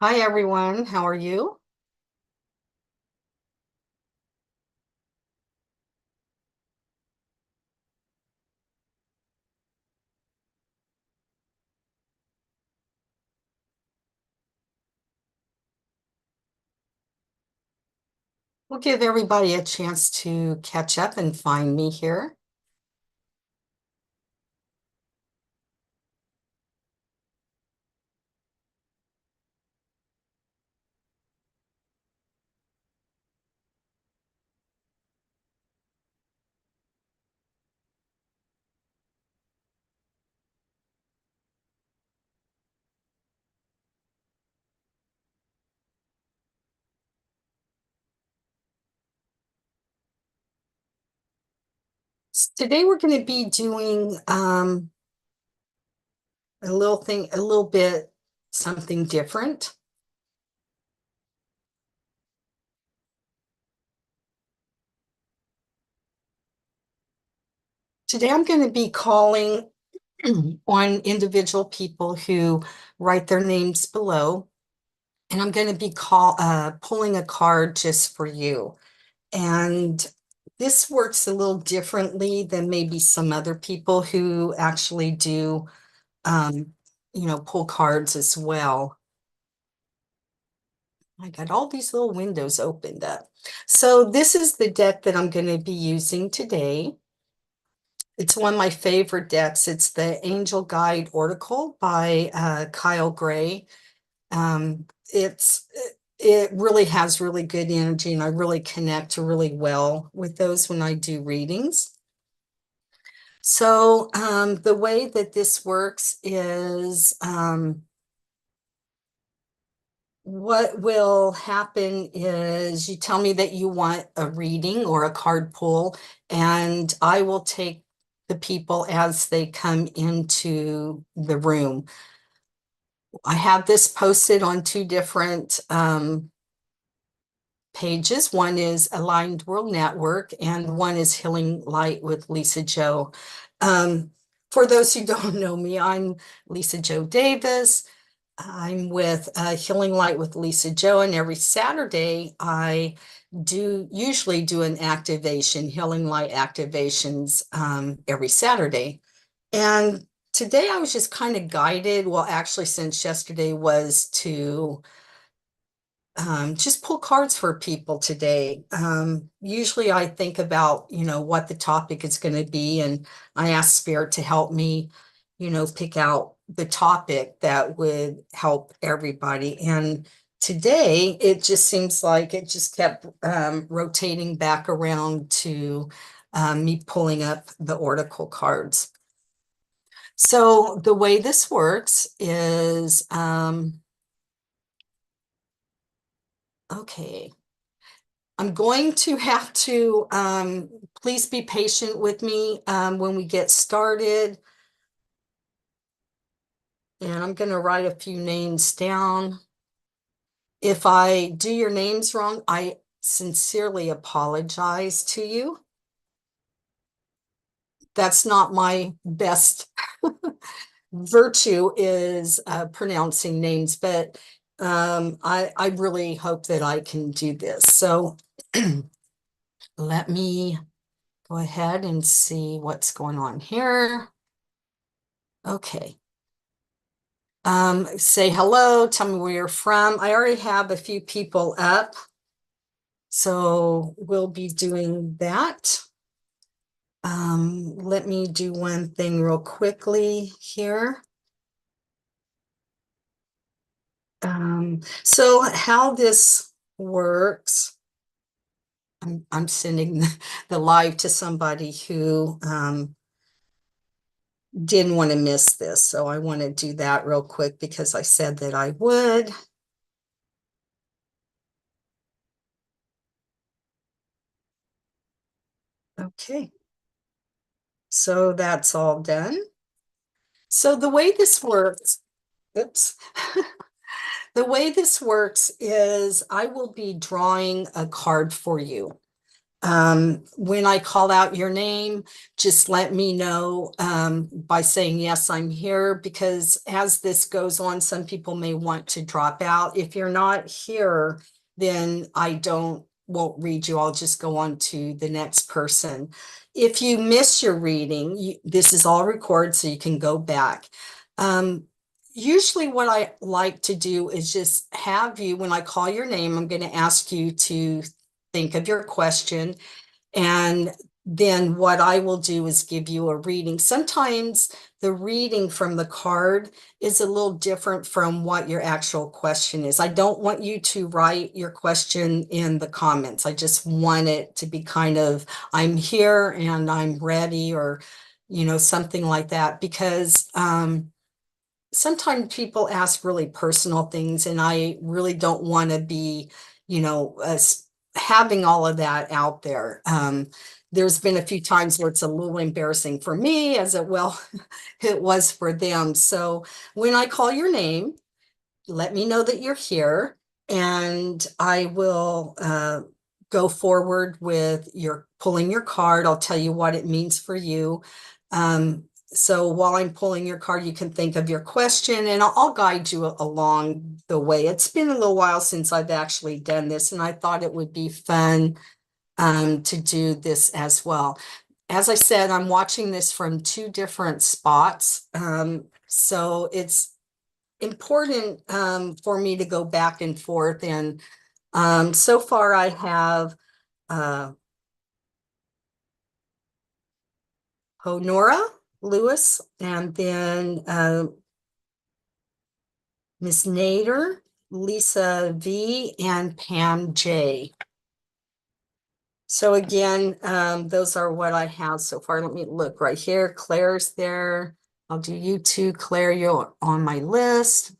Hi everyone, how are you? We'll give everybody a chance to catch up and find me here. Today we're going to be doing a little bit something different. Today I'm going to be calling on individual people who write their names below, and I'm going to be pulling a card just for you. And this works a little differently than maybe some other people who actually do um, pull cards as well. I got all these little windows opened up. So this is the deck that I'm going to be using today. It's one of my favorite decks. It's the Angel Guide Oracle by Kyle Gray. It really has really good energy, and I really connect really well with those when I do readings. So the way that this works is what will happen is you tell me that you want a reading or a card pull, and I will take the people as they come into the room. I have this posted on two different pages. One is Aligned World Network, and one is Healing Light with Lisa Joe. Um, for those who don't know me, I'm Lisa Joe Davis. I'm with Healing Light with Lisa Joe, and every Saturday I do usually do an activation, Healing Light activations every Saturday. And today I was just kind of guided. Well, actually, since yesterday was to just pull cards for people today. Usually I think about, what the topic is going to be, and I ask Spirit to help me, pick out the topic that would help everybody. And today it just seems like it just kept rotating back around to me pulling up the oracle cards. So the way this works is, okay. I'm going to have to, please be patient with me when we get started. And I'm going to write a few names down. If I do your names wrong, I sincerely apologize to you. That's not my best virtue is pronouncing names, but I really hope that I can do this. So let me go ahead and see what's going on here. Okay. Say hello, tell me where you're from. I already have a few people up, so we'll be doing that. Let me do one thing real quickly here. So how this works, I'm sending the live to somebody who didn't want to miss this. So I want to do that real quick because I said that I would. Okay, so that's all done. So the way this works, oops, the way this works is I will be drawing a card for you. When I call out your name, just let me know by saying, yes, I'm here, because as this goes on, some people may want to drop out. If you're not here, then won't read you. I'll just go on to the next person. If you miss your reading, this is all recorded, so you can go back. Usually what I like to do is just have you, when I call your name, I'm going to ask you to think of your question. And then what I will do is give you a reading. Sometimes the reading from the card is a little different from what your actual question is. I don't want you to write your question in the comments. I just want it to be kind of, I'm here and I'm ready, or, something like that, because sometimes people ask really personal things, and I really don't want to be, having all of that out there. There's been a few times where it's a little embarrassing for me, as it was for them. So when I call your name, let me know that you're here, and I will go forward with your pulling your card. I'll tell you what it means for you. So while I'm pulling your card, you can think of your question, and I'll guide you along the way. It's been a little while since I've actually done this, and I thought it would be fun to do this as well. As I said, I'm watching this from two different spots. So it's important for me to go back and forth. And so far I have Honora Lewis, and then Miss Nader, Lisa V, and Pam J. So again, those are what I have so far. Let me look right here. Claire's there. I'll do you too, Claire. You're on my list.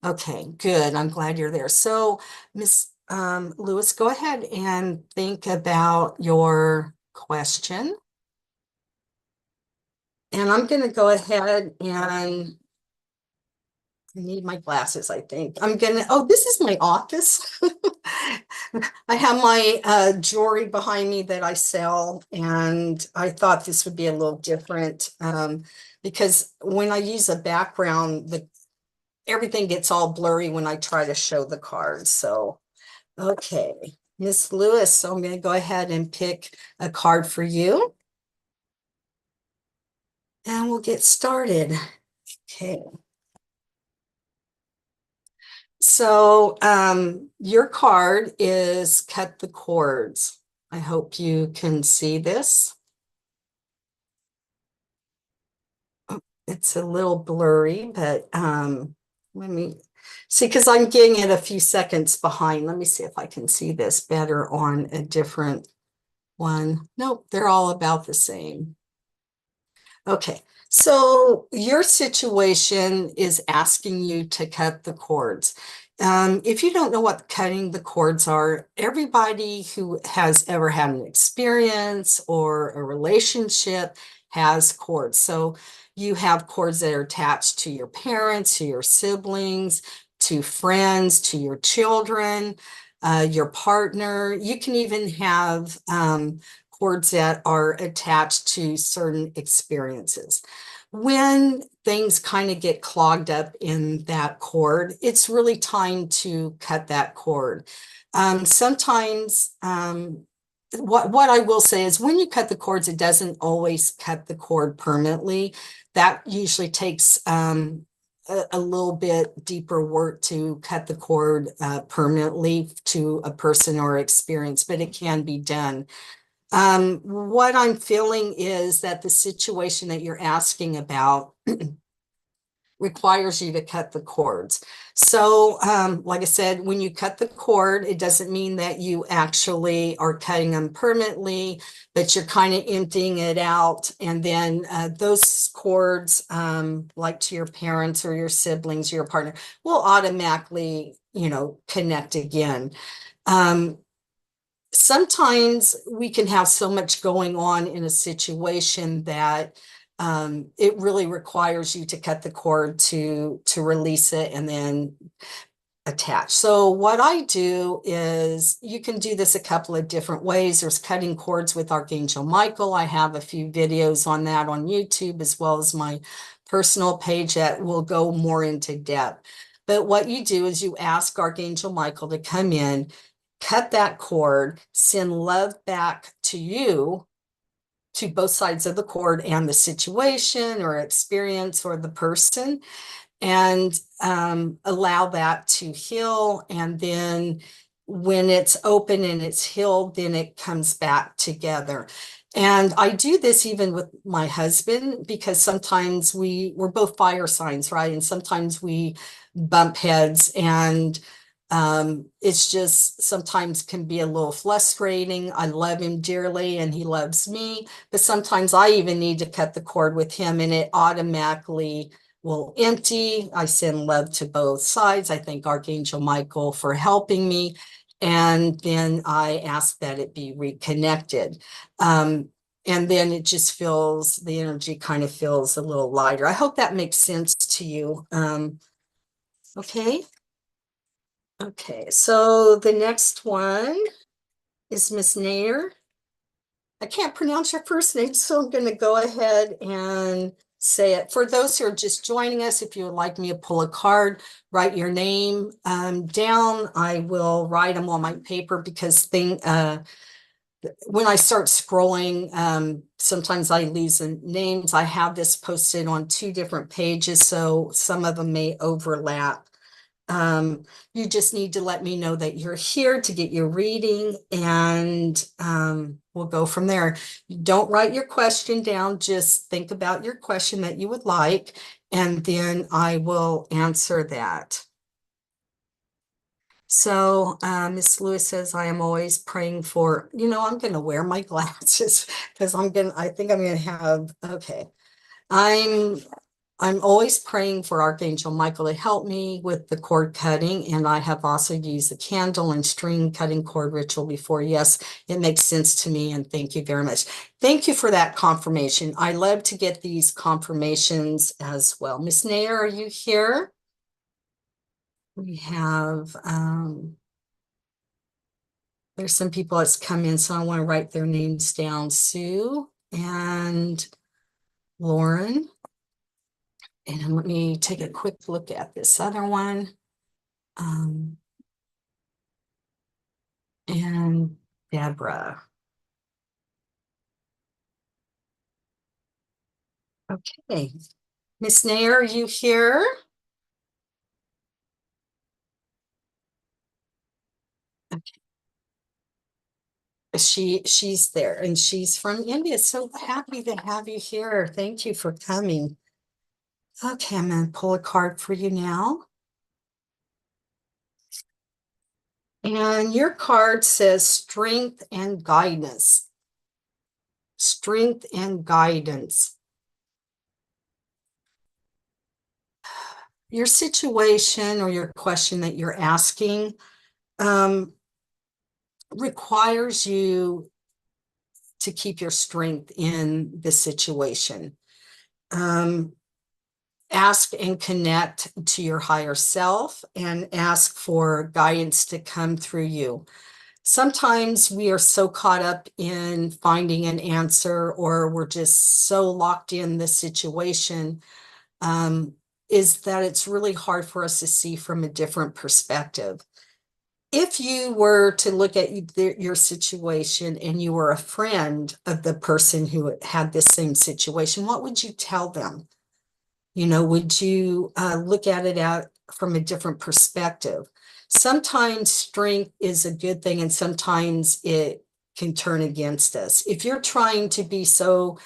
Okay, good. I'm glad you're there. So, Miss Lewis, go ahead and think about your question. And I'm going to go ahead and I need my glasses, I think. Oh, this is my office. I have my jewelry behind me that I sell, and I thought this would be a little different because when I use a background, everything gets all blurry when I try to show the cards. So, okay, Miss Lewis, so I'm going to go ahead and pick a card for you. And we'll get started. Okay. So your card is Cut the Cords. I hope you can see this. It's a little blurry, but let me see, because I'm getting it a few seconds behind. Let me see if I can see this better on a different one. Nope, they're all about the same. Okay, so your situation is asking you to cut the cords. If you don't know what cutting the cords are, everybody who has ever had an experience or a relationship has cords. So you have cords that are attached to your parents, to your siblings, to friends, to your children, your partner. You can even have cords that are attached to certain experiences. When things kind of get clogged up in that cord, it's really time to cut that cord. Sometimes, what I will say is when you cut the cords, it doesn't always cut the cord permanently. That usually takes a little bit deeper work to cut the cord permanently to a person or experience, but it can be done. What I'm feeling is that the situation that you're asking about requires you to cut the cords. So, like I said, when you cut the cord, it doesn't mean that you actually are cutting them permanently, but you're kind of emptying it out. And then those cords, like to your parents or your siblings, or your partner, will automatically, connect again. Sometimes we can have so much going on in a situation that it really requires you to cut the cord to release it, and then attached. So what I do is, you can do this a couple of different ways. There's cutting cords with Archangel Michael. I have a few videos on that on YouTube, as well as my personal page that will go more into depth. But what you do is you ask Archangel Michael to come in, cut that cord, send love back to you, to both sides of the cord and the situation or experience or the person, and allow that to heal. And then when it's open and it's healed, then it comes back together. And I do this even with my husband, because sometimes we're both fire signs, right? And sometimes we bump heads, and it's just sometimes can be a little frustrating. I love him dearly and he loves me, but sometimes I even need to cut the cord with him, and it automatically will empty. I send love to both sides. I thank Archangel Michael for helping me. And then I ask that it be reconnected. And then it just feels, the energy kind of feels a little lighter. I hope that makes sense to you. Okay. Okay, so the next one is Miss Nair. I can't pronounce your first name, so I'm going to go ahead and say it. For those who are just joining us, if you would like me to pull a card, write your name down. I will write them on my paper, because when I start scrolling, sometimes I lose the names. I have this posted on 2 different pages, so some of them may overlap. You just need to let me know that you're here to get your reading, and we'll go from there. Don't write your question down, just think about your question that you would like, and then I will answer that. So Miss Lewis says, I am always praying for, I'm going to wear my glasses, because I think I'm going to have, okay. I'm always praying for Archangel Michael to help me with the cord cutting, and I have also used the candle and string cutting cord ritual before. Yes, it makes sense to me, and thank you very much. Thank you for that confirmation. I love to get these confirmations as well. Miss Nair, are you here? We have, there's some people that's come in, so I want to write their names down. Sue and Lauren. And let me take a quick look at this other one. And Deborah. Okay. Miss Nair, are you here? Okay. She's there, and she's from India. So happy to have you here. Thank you for coming. Okay, I'm going to pull a card for you now. And your card says strength and guidance. Strength and guidance. Your situation or your question that you're asking requires you to keep your strength in the situation. Ask and connect to your higher self, and ask for guidance to come through you. Sometimes we are so caught up in finding an answer, or we're just so locked in the situation, is that it's really hard for us to see from a different perspective. If you were to look at your situation and you were a friend of the person who had this same situation, what would you tell them? Would you look at it out from a different perspective? Sometimes strength is a good thing, and sometimes it can turn against us. If you're trying to be so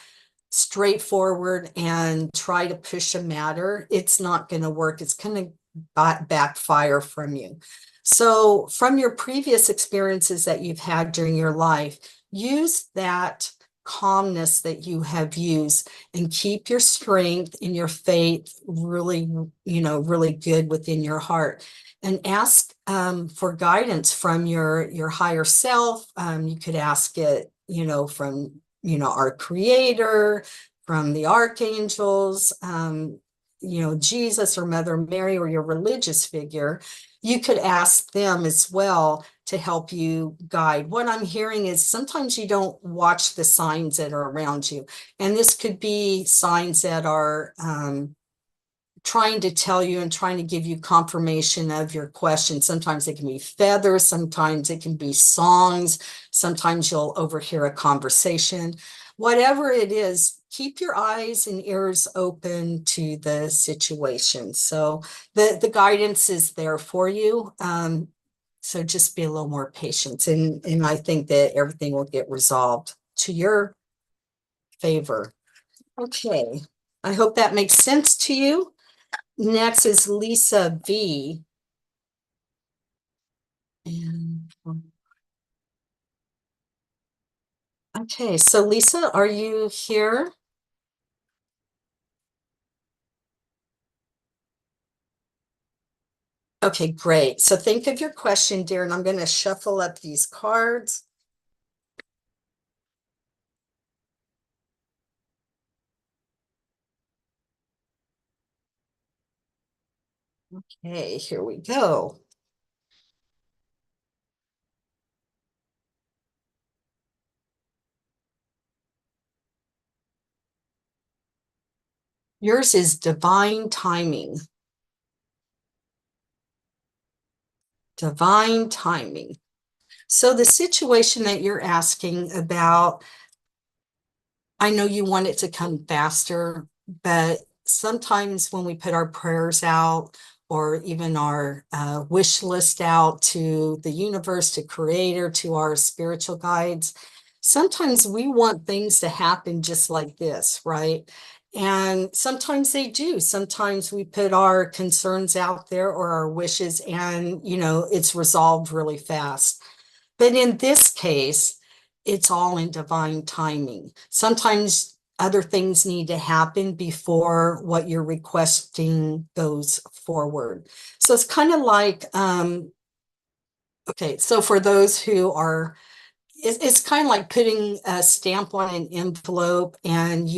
straightforward and try to push a matter, it's not going to work. It's going to backfire from you. So from your previous experiences that you've had during your life, use that calmness that you have used, and keep your strength and your faith really, really good within your heart, and ask for guidance from your higher self. You could ask it, from, our creator, from the archangels, Jesus or Mother Mary or your religious figure, you could ask them as well to help you guide. What I'm hearing is sometimes you don't watch the signs that are around you. And this could be signs that are trying to tell you and trying to give you confirmation of your question. Sometimes it can be feathers, sometimes it can be songs, sometimes you'll overhear a conversation. Whatever it is, keep your eyes and ears open to the situation. So the guidance is there for you. So just be a little more patient. And I think that everything will get resolved to your favor. Okay. I hope that makes sense to you. Next is Lisa V. And okay, so Lisa, are you here? Okay, great. So think of your question, dear, and I'm going to shuffle up these cards. Okay, here we go. Yours is divine timing. Divine timing. So the situation that you're asking about, I know you want it to come faster, but sometimes when we put our prayers out or even our wish list out to the universe, to creator, to our spiritual guides, sometimes we want things to happen just like this, right? And sometimes they do. Sometimes we put our concerns out there or our wishes and, it's resolved really fast. But in this case, it's all in divine timing. Sometimes other things need to happen before what you're requesting goes forward. So it's kind of like, okay, so for those who are it's kind of like putting a stamp on an envelope and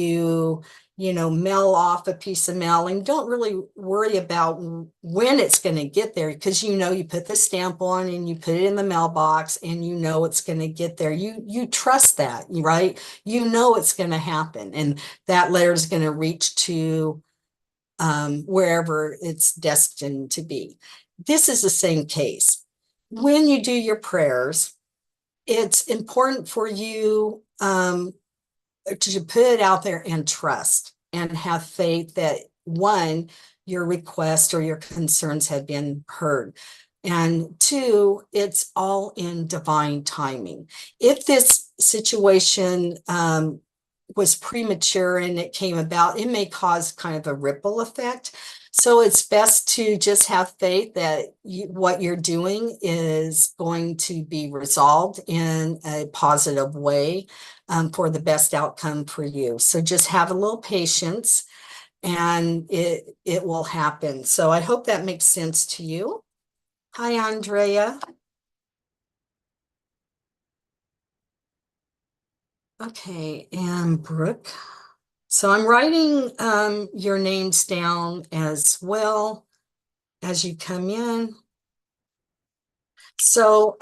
mail off a piece of mail and don't really worry about when it's going to get there because you put the stamp on and you put it in the mailbox and it's going to get there. You trust that, right? It's going to happen and that letter is going to reach to wherever it's destined to be. This is the same case. When you do your prayers, it's important for you to put it out there and trust and have faith that one, your request or your concerns have been heard. And two, it's all in divine timing. If this situation was premature and it came about, it may cause kind of a ripple effect. So it's best to just have faith that what you're doing is going to be resolved in a positive way for the best outcome for you. So just have a little patience and it will happen. So I hope that makes sense to you. Hi, Andrea. Okay, and Brooke. So I'm writing your names down as well as you come in. So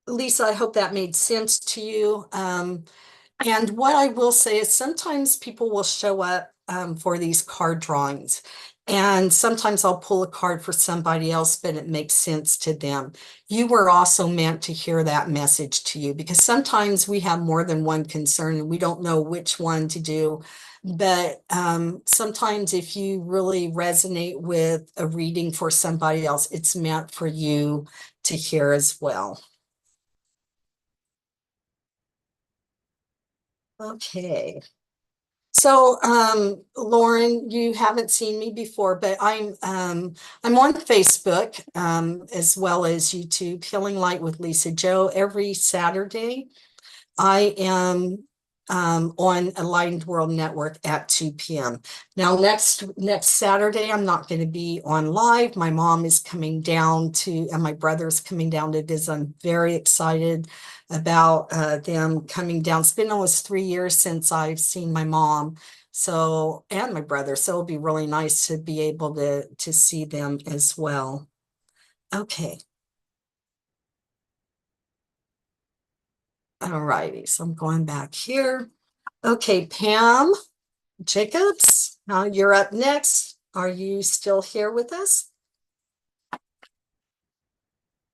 Lisa, I hope that made sense to you. And what I will say is sometimes people will show up for these card drawings. And sometimes I'll pull a card for somebody else, but it makes sense to them. You were also meant to hear that message to you because sometimes we have more than one concern and we don't know which one to do. But sometimes if you really resonate with a reading for somebody else, it's meant for you to hear as well. Okay. So, Lauren, you haven't seen me before, but I'm on Facebook as well as YouTube, Healing Light with Lisa Joe. Every Saturday, I am on Enlightened World Network at 2 p.m. Now, next Saturday, I'm not going to be on live. My mom is coming down and my brother's coming down to visit. I'm very excited about them coming down. It's been almost 3 years since I've seen my mom. So, and my brother. So it'll be really nice to be able to see them as well. Okay. All righty. So I'm going back here. Okay, Pam Jacobs, you're up next. Are you still here with us?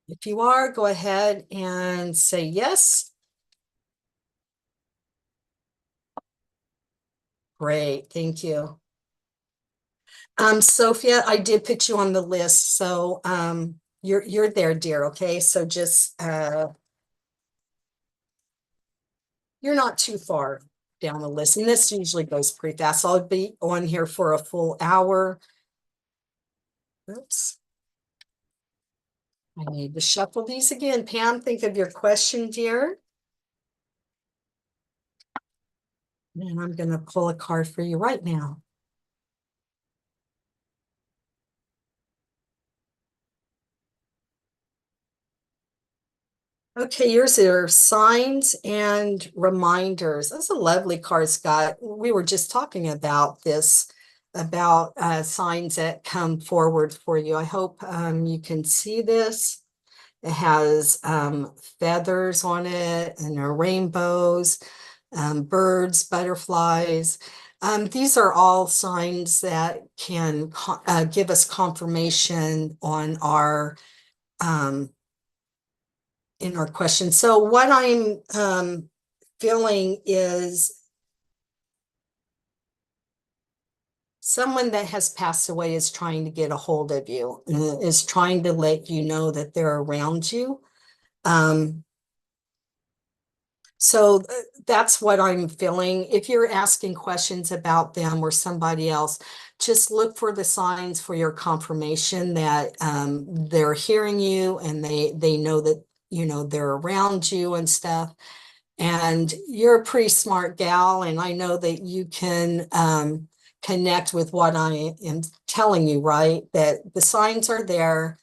If you are, go ahead and say yes. Great, thank you. Sophia, I did put you on the list, so you're there, dear. Okay, so just you're not too far down the list, and this usually goes pretty fast. I'll be on here for a full hour. Oops, I need to shuffle these again. Pam, think of your question, dear. And I'm going to pull a card for you right now. Okay, yours are signs and reminders. That's a lovely card, Scott. We were just talking about this, about signs that come forward for you. I hope you can see this. It has feathers on it and there are rainbows, birds, butterflies. These are all signs that can give us confirmation on our in our question. So what I'm feeling is someone that has passed away is trying to get a hold of you, is trying to let you know that they're around you. Um, so that's what I'm feeling. If you're asking questions about them or somebody else, just look for the signs for your confirmation that they're hearing you and they know that they're around you and stuff. And you're a pretty smart gal, and I know that you can connect with what I am telling you, right? That the signs are there.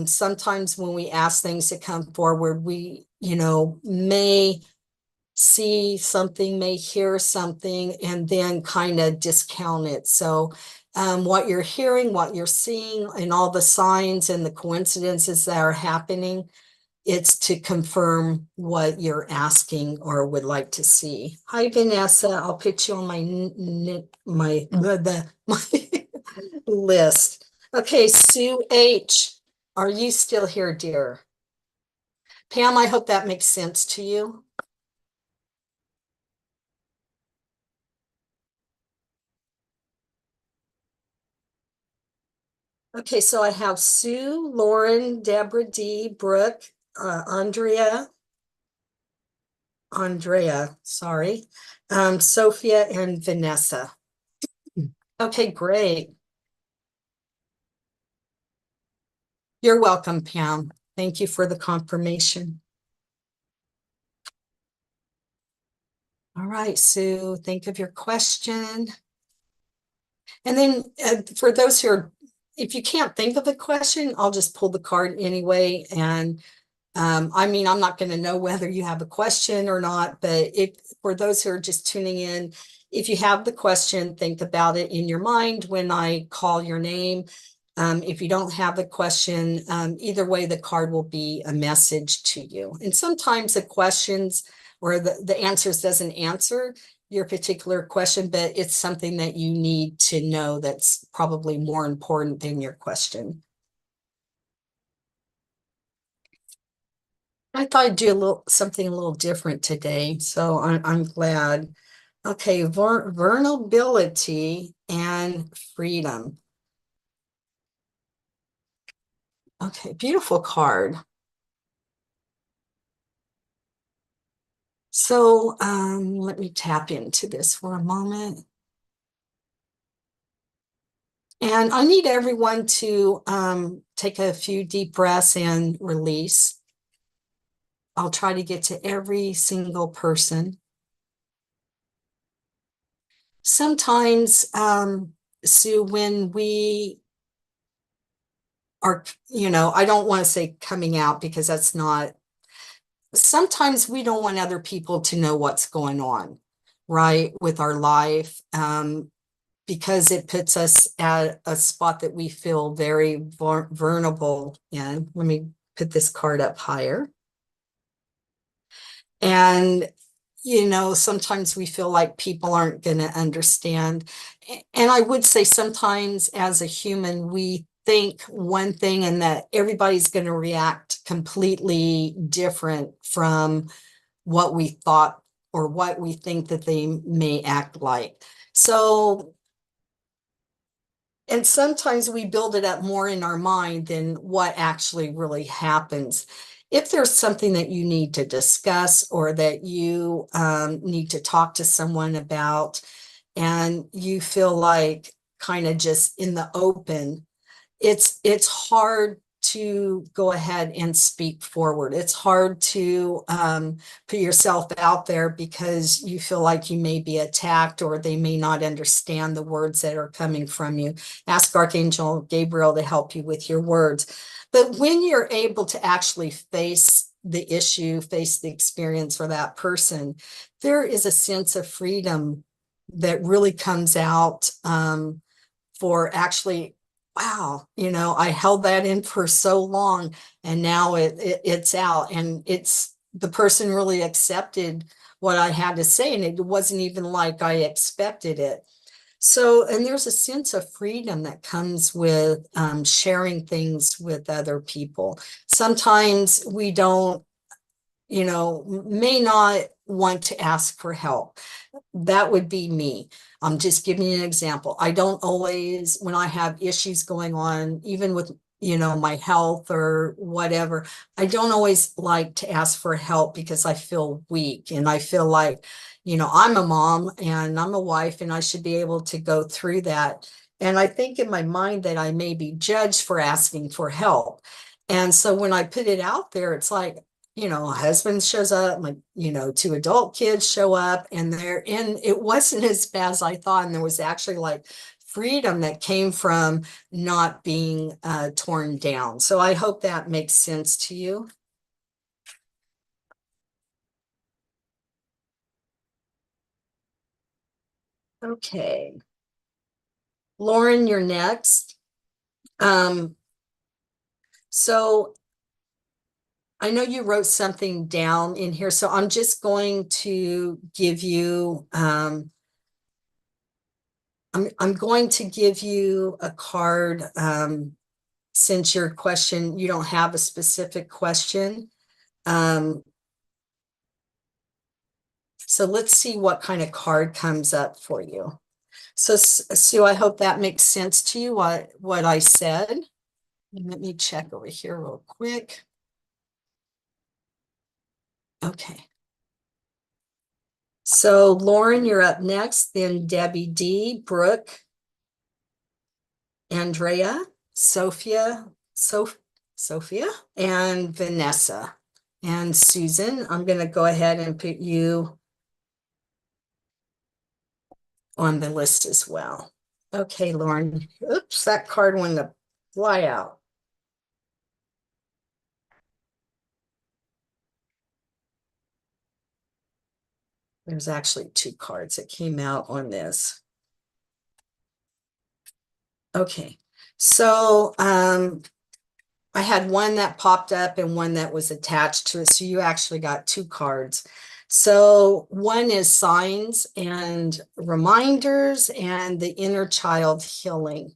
Sometimes when we ask things to come forward, we, may see something, may hear something, and then kind of discount it. So what you're hearing, what you're seeing, and all the signs and the coincidences that are happening, it's to confirm what you're asking or would like to see. Hi, Vanessa. I'll put you on my list. Okay, Sue H. Are you still here, dear? Pam, I hope that makes sense to you. Okay, so I have Sue, Lauren, Deborah D, Brooke, Andrea, sorry, Sophia, and Vanessa. Okay, great. You're welcome, Pam. Thank you for the confirmation. All right, Sue, think of your question. And then for those who are, if you can't think of a question, I'll just pull the card anyway. And I mean, I'm not going to know whether you have a question or not, but if for those who are just tuning in, if you have the question, think about it in your mind when I call your name. If you don't have the question, either way, the card will be a message to you. And sometimes the questions or the answers doesn't answer your particular question, but it's something that you need to know that's probably more important than your question. I thought I'd do something a little different today, so I'm glad. Okay, vulnerability and freedom. Okay, beautiful card. So let me tap into this for a moment. And I need everyone to take a few deep breaths and release. I'll try to get to every single person. Sometimes, Sue, when we are, I don't want to say coming out because that's not, sometimes we don't want other people to know what's going on. right with our life, because it puts us at a spot that we feel very vulnerable in. Let me put this card up higher. And, sometimes we feel like people aren't going to understand. And I would say sometimes as a human, we think one thing and that everybody's going to react completely different from what we thought or what we think that they may act like. So, and sometimes we build it up more in our mind than what actually really happens. If there's something that you need to discuss or that you need to talk to someone about, and you feel like kind of just in the open, it's hard to go ahead and speak forward. It's hard to put yourself out there because you feel like you may be attacked or they may not understand the words that are coming from you. Ask Archangel Gabriel to help you with your words. But when you're able to actually face the issue, face the experience for that person, there is a sense of freedom that really comes out, for actually, wow, I held that in for so long and now it's out, and it's the person really accepted what I had to say, and it wasn't even like I expected it. So, and there's a sense of freedom that comes with sharing things with other people. Sometimes we don't, may not want to ask for help. That would be me. I'm just giving you an example. I don't always, when I have issues going on, even with, my health or whatever, I don't always like to ask for help because I feel weak and I feel like, I'm a mom and I'm a wife and I should be able to go through that. And I think in my mind that I may be judged for asking for help. And so when I put it out there, it's like, a husband shows up, my, two adult kids show up, and it wasn't as bad as I thought. And there was actually like freedom that came from not being torn down. So I hope that makes sense to you. Okay. Lauren, you're next. Um, so I know you wrote something down in here, so I'm just going to give you, I'm going to give you a card, since your question, you don't have a specific question. Um, so let's see what kind of card comes up for you. So Sue, I hope that makes sense to you, what I said. Let me check over here real quick. Okay. So Lauren, you're up next, then Debbie D, Brooke, Andrea, Sophia, Sophia, and Vanessa. And Susan, I'm going to go ahead and put you on the list as well. Okay, Lauren. Oops, that card went to fly out. There's actually two cards that came out on this. Okay, so I had one that popped up and one that was attached to it. So you actually got two cards. So one is signs and reminders and the inner child healing.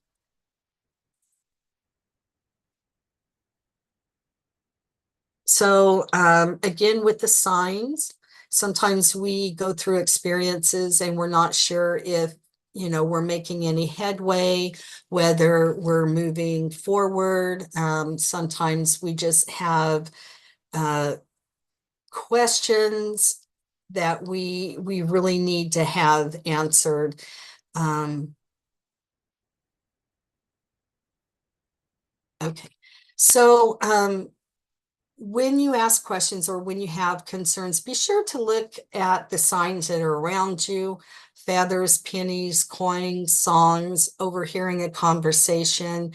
So again, with the signs, sometimes we go through experiences and we're not sure if, we're making any headway, whether we're moving forward. Sometimes we just have uh, questions that we really need to have answered. Um, okay, so when you ask questions or when you have concerns, be sure to look at the signs that are around you: feathers, pennies, coins, songs, overhearing a conversation,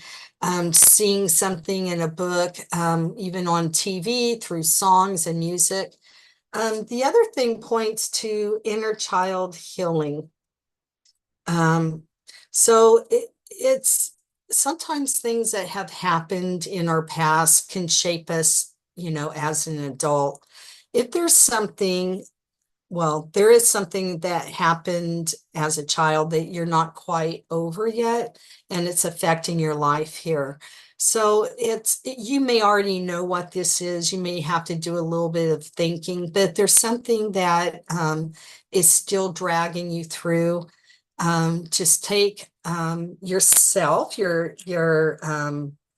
seeing something in a book, even on TV through songs and music. The other thing points to inner child healing. Um, it's sometimes things that have happened in our past can shape us, as an adult. If there's something Well, there is something that happened as a child that you're not quite over yet, and it's affecting your life here. So you may already know what this is. You may have to do a little bit of thinking, but there's something that is still dragging you through. Just take yourself, your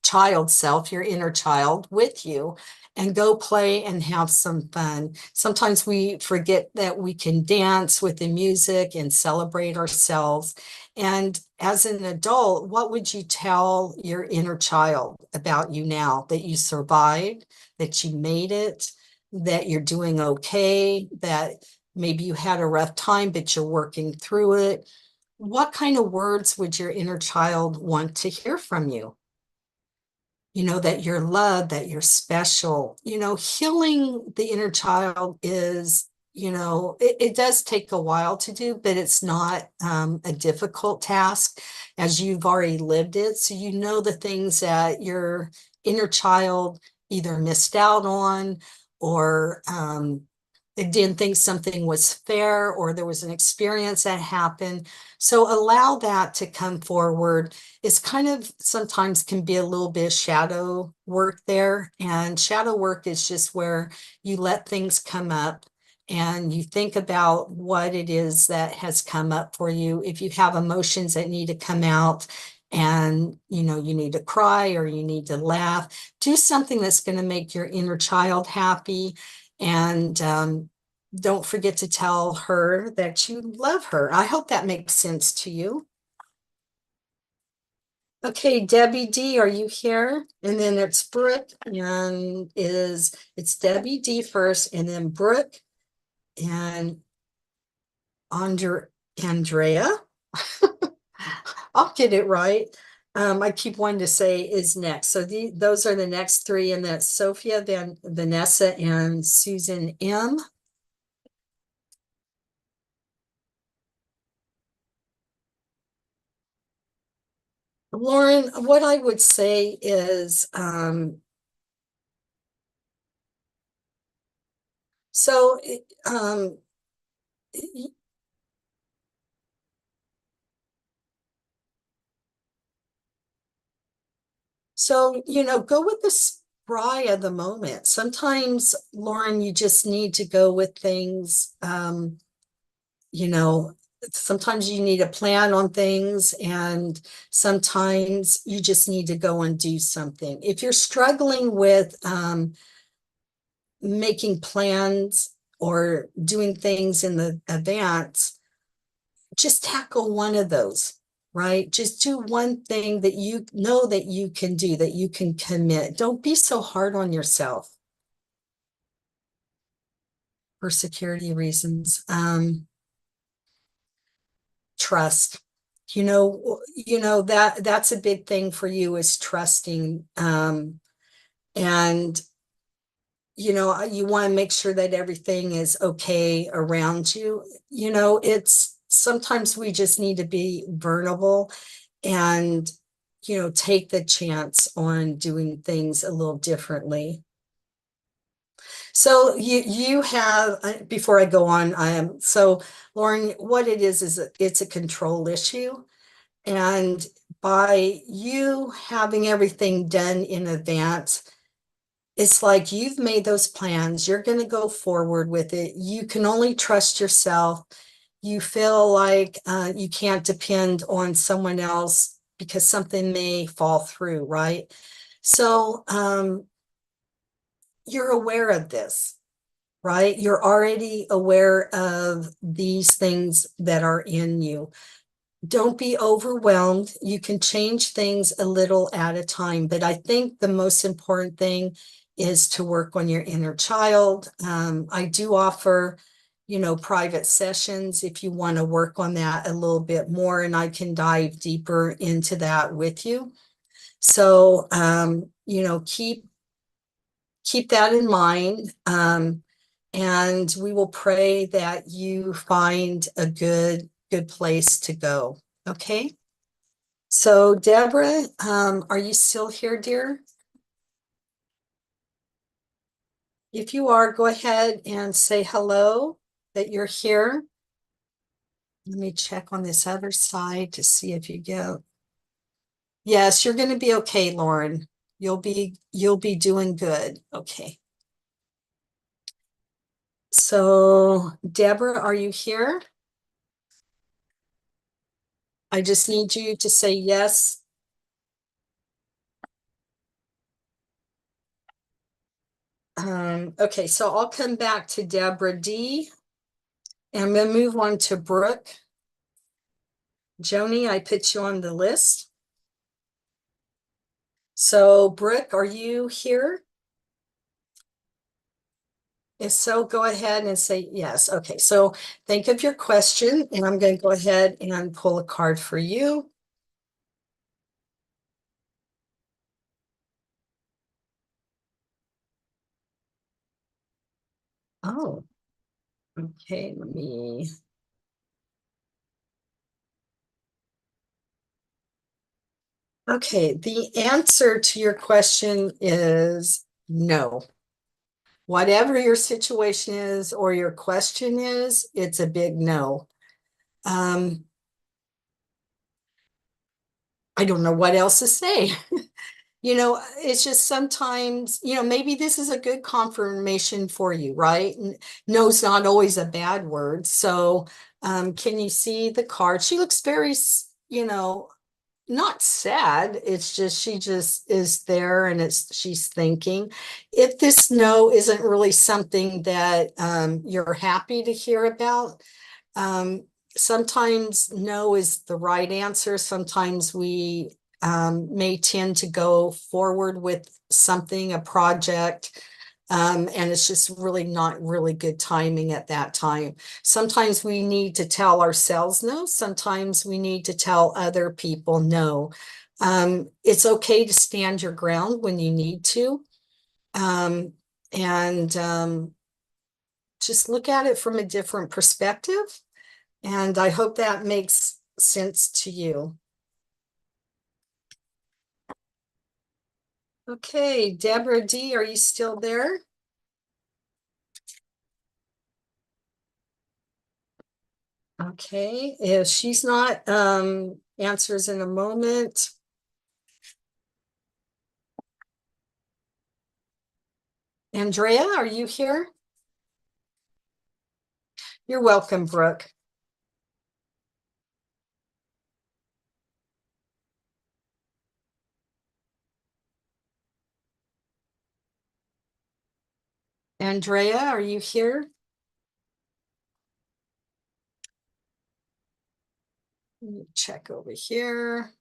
child self, your inner child with you, and go play and have some fun. Sometimes we forget that we can dance with the music and celebrate ourselves. And as an adult, what would you tell your inner child about you now? That you survived, that you made it, that you're doing okay, that maybe you had a rough time, but you're working through it. What kind of words would your inner child want to hear from you? That you're loved, that you're special. Healing the inner child is, it does take a while to do, but it's not a difficult task as you've already lived it. So you know the things that your inner child either missed out on, or it didn't think something was fair, or there was an experience that happened. So allow that to come forward. It's kind of sometimes can be a little bit of shadow work there. And shadow work is just where you let things come up and you think about what it is that has come up for you. If you have emotions that need to come out, and you need to cry or you need to laugh, do something that's going to make your inner child happy. And don't forget to tell her that you love her. I hope that makes sense to you. Okay, Debbie D, are you here? And then it's Brooke, and it's Debbie D first, and then Brooke and Andrea. I'll get it right. I keep wanting to say is next. So those are the next three, and that's Sophia, Vanessa, and Susan M. Lauren, what I would say is, so, go with the spry of the moment. Sometimes, Lauren, you just need to go with things. You know, Sometimes you need a plan on things, and sometimes you just need to go and do something. If you're struggling with making plans or doing things in the advance, just tackle one of those, right? Just do one thing that you know that you can do, that you can commit. Don't be so hard on yourself for security reasons. Trust. That's a big thing for you, is trusting. And you want to make sure that everything is okay around you. It's sometimes we just need to be vulnerable and take the chance on doing things a little differently. So you have, before I go on, so Lauren, what it is it's a control issue. And by you having everything done in advance, it's like you've made those plans, you're going to go forward with it. You can only trust yourself. You feel like you can't depend on someone else because something may fall through, right? So you're aware of this, right? You're already aware of these things that are in you. Don't be overwhelmed. You can change things a little at a time, but I think the most important thing is to work on your inner child. I do offer, private sessions if you want to work on that a little bit more, and I can dive deeper into that with you. So, keep that in mind. And we will pray that you find a good place to go. Okay. So Deborah, are you still here, dear? If you are, go ahead and say hello, that you're here. Let me check on this other side to see if you go. Yes, you're going to be okay, Lauren. You'll be doing good. Okay. So, Deborah, are you here? I just need you to say yes. Okay, so I'll come back to Deborah D. And I'm going to move on to Brooke. Joni, I put you on the list. So, Brooke, are you here? If so, go ahead and say yes. Okay, so think of your question, and I'm going to go ahead and pull a card for you. Oh, okay, let me. Okay, the answer to your question is no. Whatever your situation is or your question is, it's a big no. I don't know what else to say. It's just sometimes, maybe this is a good confirmation for you, right? No's not always a bad word. So, can you see the card? She looks very, not sad. It's just she just is there, and she's thinking. If this no isn't really something that you're happy to hear about, um, sometimes no is the right answer. Sometimes we may tend to go forward with something, a project, and it's just really not really good timing at that time. Sometimes we need to tell ourselves no. Sometimes we need to tell other people no. It's okay to stand your ground when you need to. And just look at it from a different perspective. And I hope that makes sense to you. Okay, Deborah D, are you still there? Okay, if she's not, answers in a moment. Andrea, are you here? You're welcome, Brooke. Andrea, are you here? Let me check over here.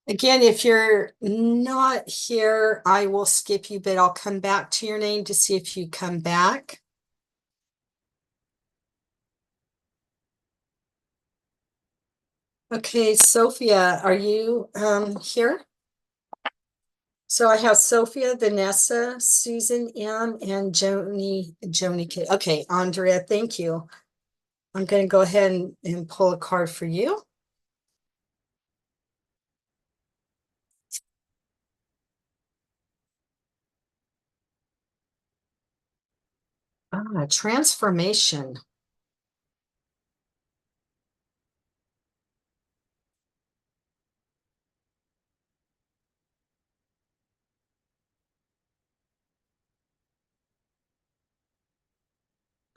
Again, if you're not here, I will skip you, but I'll come back to your name to see if you come back. Okay, Sophia, are you here? So I have Sophia, Vanessa, Susan M, and Joni K. Okay, Andrea, thank you. I'm going to go ahead and pull a card for you. Transformation.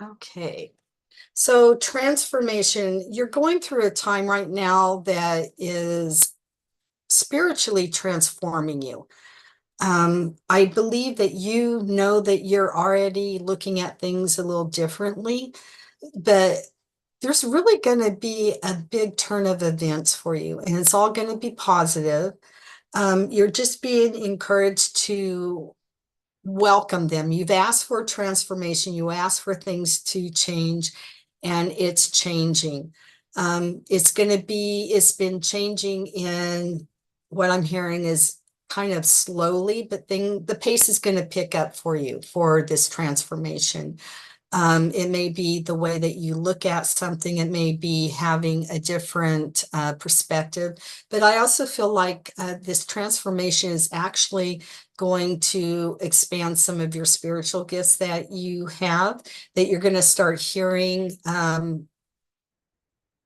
Okay. So transformation, you're going through a time right now that is spiritually transforming you. I believe that you know that you're already looking at things a little differently, but there's really going to be a big turn of events for you, and it's all going to be positive. You're just being encouraged to welcome them. You've asked for transformation, you asked for things to change, and it's changing. It's been changing in what I'm hearing is kind of slowly, but the pace is going to pick up for you for this transformation. It may be the way that you look at something. It may be having a different perspective. But I also feel like this transformation is actually going to expand some of your spiritual gifts that you have, that you're going to start hearing on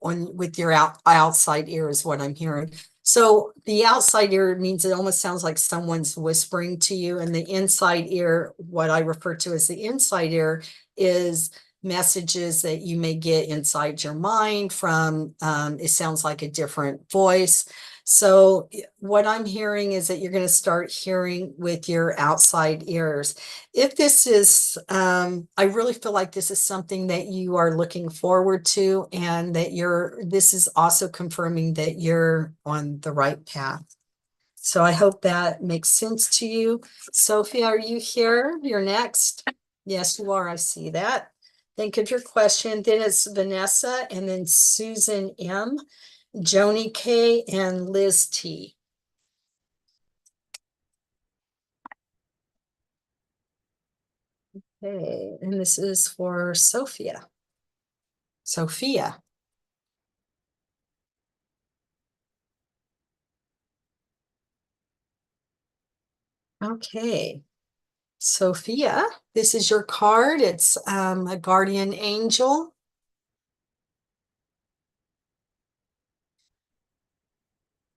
with your outside ear is what I'm hearing. So the outside ear means it almost sounds like someone's whispering to you, and the inside ear, what I refer to as the inside ear, is messages that you may get inside your mind from, it sounds like a different voice. So what I'm hearing is that you're going to start hearing with your outside ears. If this is, I really feel like this is something that you are looking forward to, and that this is also confirming that you're on the right path. So I hope that makes sense to you. Sophia, are you here? You're next. Yes, you are. I see that. Think of your question. Then it's Vanessa, and then Susan M, Joni K, and Liz T. Okay, and this is for Sophia. Sophia. Okay. Sophia, this is your card. It's a guardian angel.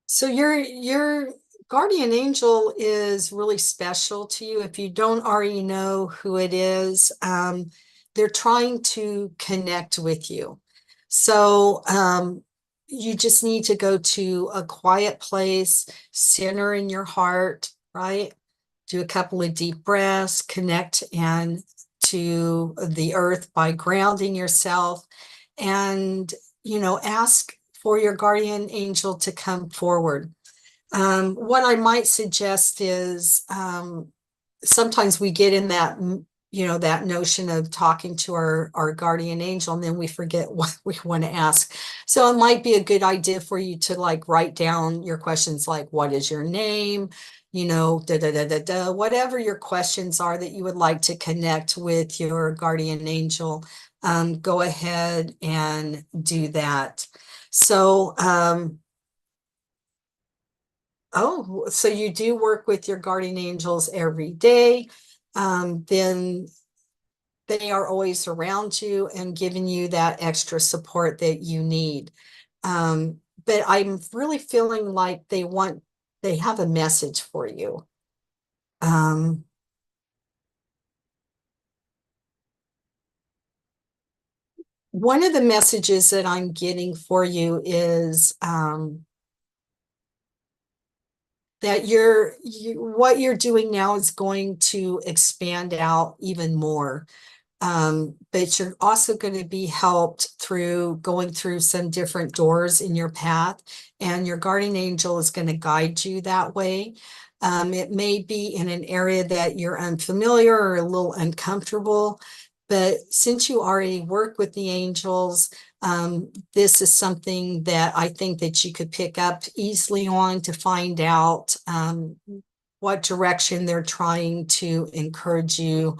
So your guardian angel is really special to you. If you don't already know who it is, they're trying to connect with you. So you just need to go to a quiet place, center in your heart, right? Do a couple of deep breaths, connect and to the earth by grounding yourself, and ask for your guardian angel to come forward. What I might suggest is, sometimes we get in that, that notion of talking to our guardian angel, and then we forget what we want to ask. So it might be a good idea for you to like write down your questions, like what is your name, da da da da da, whatever your questions are that you would like to connect with your guardian angel. Go ahead and do that. So oh, so you do work with your guardian angels every day. Then they are always around you and giving you that extra support that you need. But I'm really feeling like they have a message for you. Um, one of the messages that I'm getting for you is that what you're doing now is going to expand out even more. But you're also going to be helped through going through some different doors in your path, and your guardian angel is going to guide you that way. It may be in an area that you're unfamiliar or a little uncomfortable, but since you already work with the angels, this is something that I think that you could pick up easily on to find out what direction they're trying to encourage you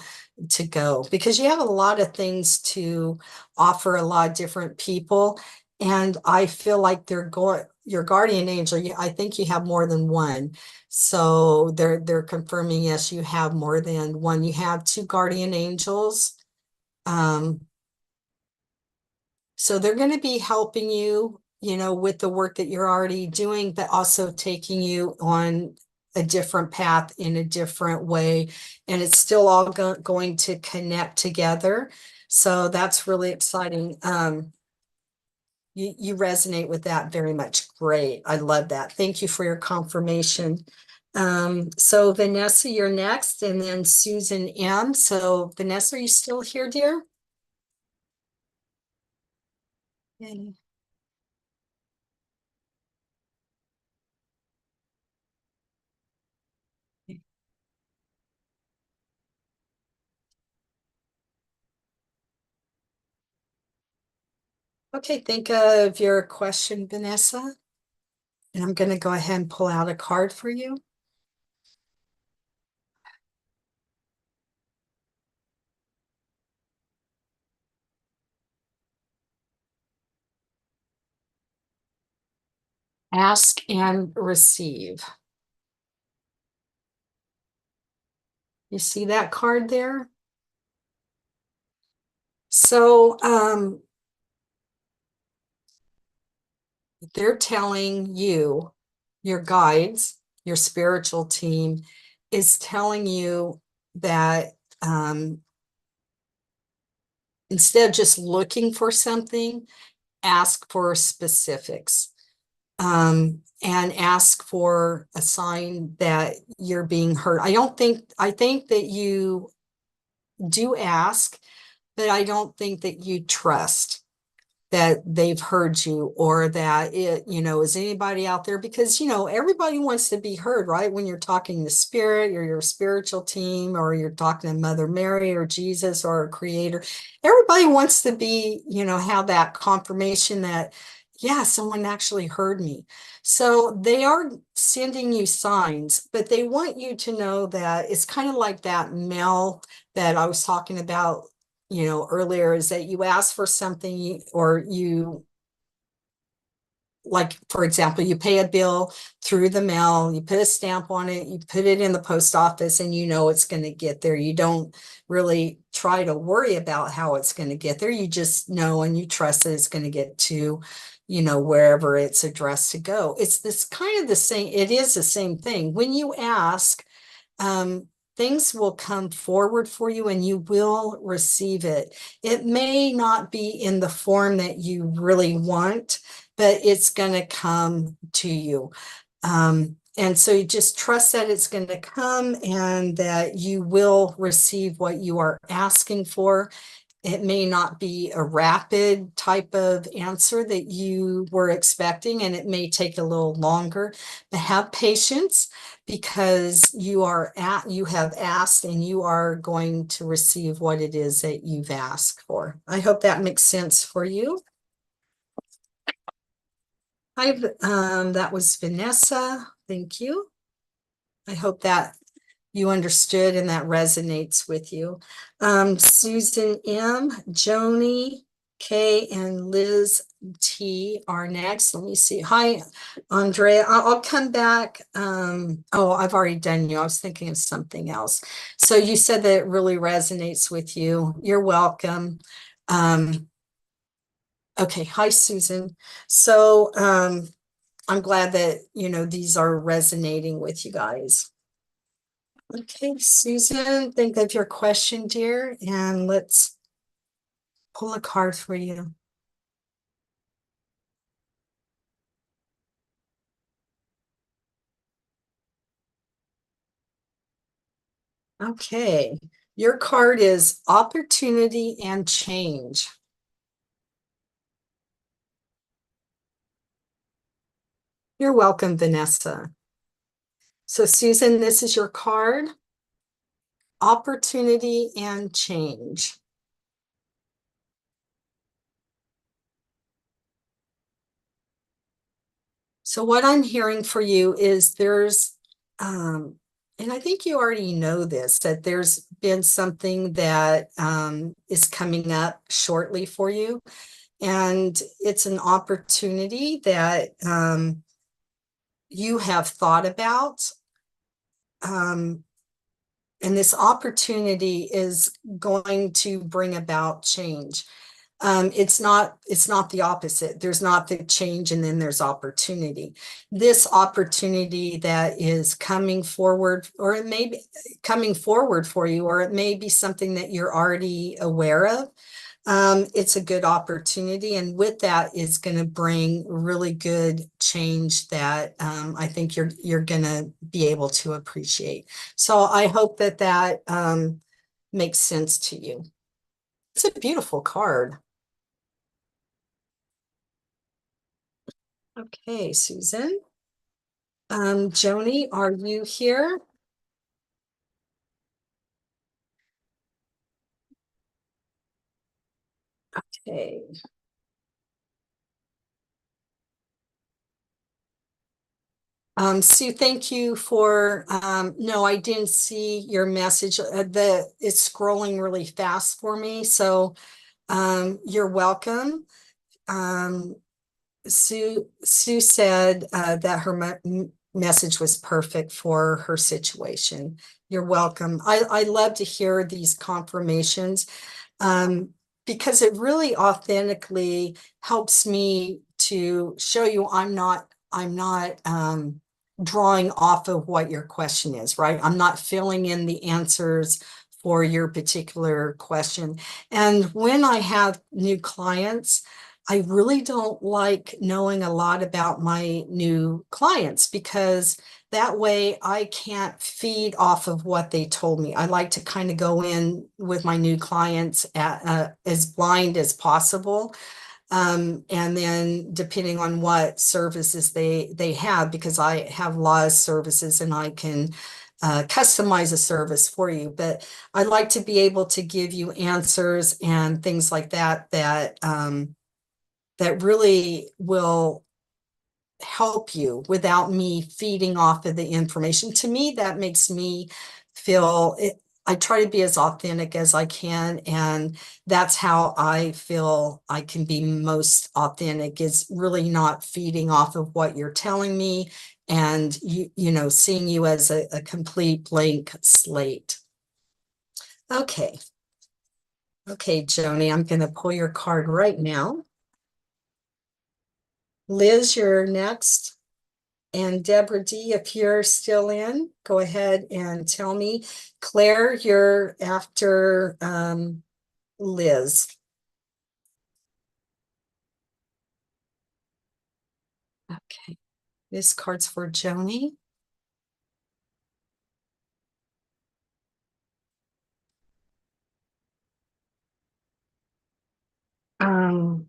to go, because you have a lot of things to offer a lot of different people. And I feel like they're going, your guardian angel, I think you have more than one. So they're confirming, yes, you have more than one. You have two guardian angels. Um, so they're going to be helping you, with the work that you're already doing, but also taking you on a different path in a different way. And it's still all going to connect together. So that's really exciting. You resonate with that very much. Great. I love that. Thank you for your confirmation. So Vanessa, you're next, and then Susan M. So Vanessa, are you still here, dear? Okay. Okay, think of your question, Vanessa, and I'm going to go ahead and pull out a card for you. Ask and receive. You see that card there? So they're telling you, your guides, your spiritual team is telling you that instead of just looking for something, ask for specifics, and ask for a sign that you're being heard. I think that you do ask, but I don't think that you trust that they've heard you, or that is anybody out there, because everybody wants to be heard, right? When you're talking to spirit or your spiritual team, or you're talking to Mother Mary or Jesus or a creator, everybody wants to be, have that confirmation that, yeah, someone actually heard me. So they are sending you signs, but they want you to know that it's kind of like that Mel that I was talking about earlier, is that you ask for something, or you, like, for example, you pay a bill through the mail, you put a stamp on it, you put it in the post office, and it's going to get there. You don't really try to worry about how it's going to get there. You just know and you trust that it's going to get to, wherever it's addressed to go. It's this kind of the same, it is the same thing. When you ask, um, things will come forward for you and you will receive it. It may not be in the form that you really want, but it's going to come to you. And so you just trust that it's going to come and that you will receive what you are asking for. It may not be a rapid type of answer that you were expecting, and it may take a little longer, but have patience, because you have asked and you are going to receive what it is that you've asked for. I hope that makes sense for you. That was Vanessa. Thank you. I hope that you understood and that resonates with you. Susan M, Joni K, and Liz T are next. Let me see. Hi, Andrea. I'll come back. Oh, I've already done you. I was thinking of something else. So you said that it really resonates with you. You're welcome. Okay. Hi, Susan. So I'm glad that these are resonating with you guys. Okay, Susan, think of your question, dear, and let's pull a card for you. Okay, your card is opportunity and change. You're welcome, Vanessa. So, Susan, this is your card, opportunity and change. So what I'm hearing for you is and I think you already know this, that there's been something that is coming up shortly for you. And it's an opportunity that you have thought about. And this opportunity is going to bring about change. It's not the opposite. There's not the change and then there's opportunity. This opportunity that is coming forward, or it may be coming forward for you, or it may be something that you're already aware of. It's a good opportunity, and with that is going to bring really good change that I think you're going to be able to appreciate. So I hope that makes sense to you. It's a beautiful card. Okay, Susan. Joni, are you here? Okay. Sue, thank you for, no, I didn't see your message. It's scrolling really fast for me. So, you're welcome. Sue said that her message was perfect for her situation. You're welcome. I love to hear these confirmations um, because it really authentically helps me to show you I'm not drawing off of what your question is, right? I'm not filling in the answers for your particular question. And when I have new clients, I really don't like knowing a lot about my new clients because that way I can't feed off of what they told me. I like to kind of go in with my new clients as blind as possible. And then depending on what services they have, because I have laws services and I can customize a service for you. But I like to be able to give you answers and things like that really will help you without me feeding off of the information. To me, that makes me feel it. I try to be as authentic as I can, and that's how I feel I can be most authentic, is really not feeding off of what you're telling me and seeing you as a complete blank slate. Okay. Okay, Joni, I'm going to pull your card right now. Liz, you're next. And Deborah D, if you're still in, go ahead and tell me. Claire, you're after Liz. Okay. This card's for Joni.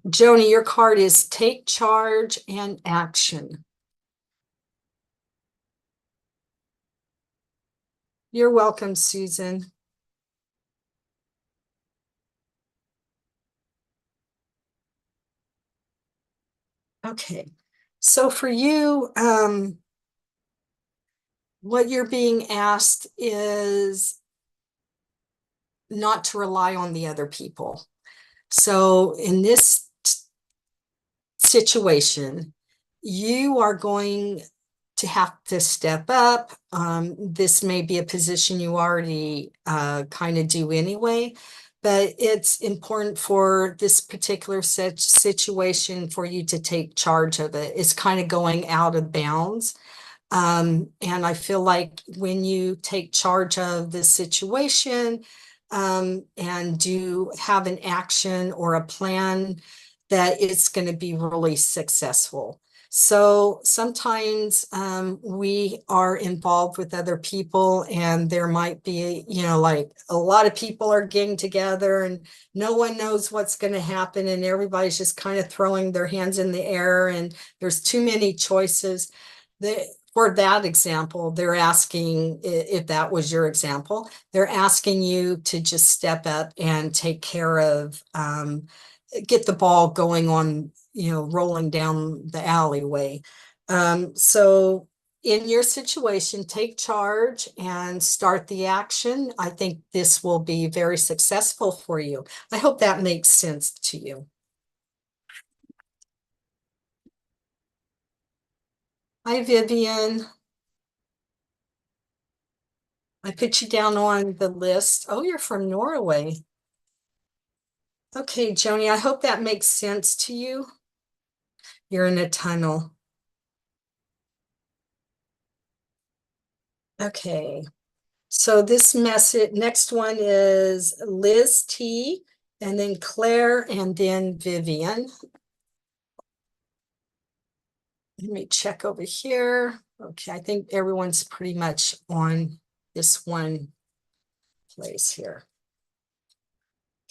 Joni, your card is take charge and action. You're welcome, Susan. Okay. So for you, what you're being asked is not to rely on the other people. So in this situation, you are going to have to step up. This may be a position you already kind of do anyway, but it's important for this particular situation for you to take charge of it. It's kind of going out of bounds. And I feel like when you take charge of the situation and do have an action or a plan, that it's going to be really successful. So sometimes we are involved with other people, and there might be, like a lot of people are getting together and no one knows what's going to happen, and everybody's just kind of throwing their hands in the air, and there's too many choices. For that example, they're asking, if that was your example, they're asking you to just step up and take care of, get the ball going on, rolling down the alleyway. So in your situation, take charge and start the action. I think this will be very successful for you. I hope that makes sense to you. Hi, Vivian. I put you down on the list. Oh, you're from Norway. Okay, Joni, I hope that makes sense to you. You're in a tunnel. Okay. So this message, next one is Liz T, and then Claire, and then Vivian. Let me check over here. Okay, I think everyone's pretty much on this one place here.